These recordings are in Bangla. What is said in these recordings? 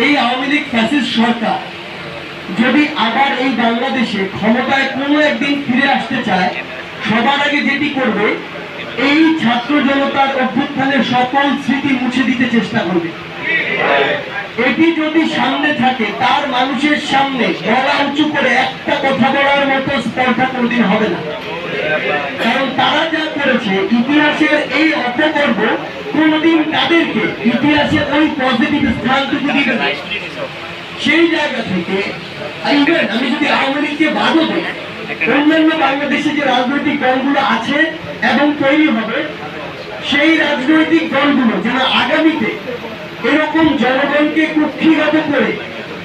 এই আওয়ামী লীগ ফ্যাসিস্ট সরকার যদি আবার এই বাংলাদেশে ক্ষমতায় কোনো একদিন ফিরে আসতে চায়, সবার আগে যেটি করবে এই ছাত্র জনতার অভ্যুত্থানের সকল স্মৃতি মুছে দিতে চেষ্টা করবে। এটি যদি সামনে থাকে, তার মানুষের সামনে গলা উঁচু করে একটা কথা বলার মতো স্পর্ধা কোনদিন হবে না। কারণ তারা যা করেছে, ইতিহাসের এই অপকর্ম কোনদিন তাদেরকে ইতিহাসে ওই পজিটিভ স্থানটুকু দিবে না। সেই জায়গা থেকে আমি যদি আওয়ামী লীগকে বাধা দেই, অন্যান্য বাংলাদেশে যে রাজনৈতিক দলগুলো আছে এবং তৈরি হবে, সেই রাজনৈতিক দলগুলো যেন আগামীতে এরকম জনগণকে কুক্ষিগত করে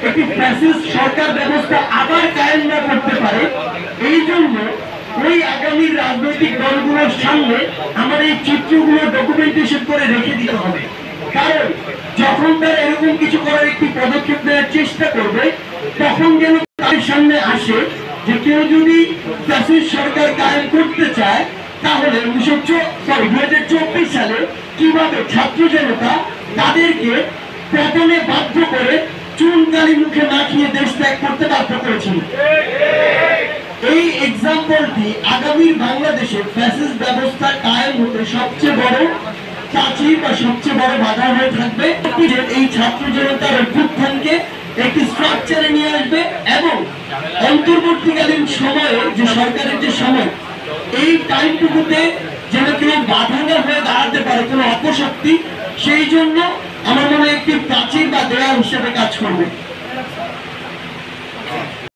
একটি ফ্যাসিস্ট সরকার ব্যবস্থা আবার কায়েম না করতে পারে, এই জন্য ওই আগামী রাজনৈতিক দলগুলোর সামনে আমার এই চিত্রগুলো ডকুমেন্টেশন করে রেখে দিতে হবে। কারণ যখন তারা এরকম কিছু করার একটি পদক্ষেপ নেওয়ার চেষ্টা করবে, তখন যেন তাদের সামনে আসে যে কেউ যদি ফ্যাসিস্ট সরকার কায়েম করতে চায়, তাহলে 2024 সালে কিভাবে ছাত্র জনতা তাদেরকে পতনে বাধ্য করে চুনকালি মুখে না খেয়ে দেশ ত্যাগ করতে বাধ্য করেছিল। এই এক্সাম্পলটি আগামী বাংলাদেশে ফ্যাসিস্ট ব্যবস্থা কায়েম হতে সবচেয়ে বড় প্রাচীর বা সবচেয়ে বড় বাধা হয়ে থাকবে। এই ছাত্র জনতার অভ্যুত্থানকে একটি স্ট্রাকচারে নিয়ে আসবে এবং অন্তর্বর্তীকালীন সময়ে যে সরকারের যে সময়, এই টাইমটুকুতে যেন কেউ বাধা না হয়ে দাঁড়াতে পারে কোনো অপশক্তি, সেই জন্য আমার মনে একটি প্রাচীর বা দেয়াল হিসেবে কাজ করবে।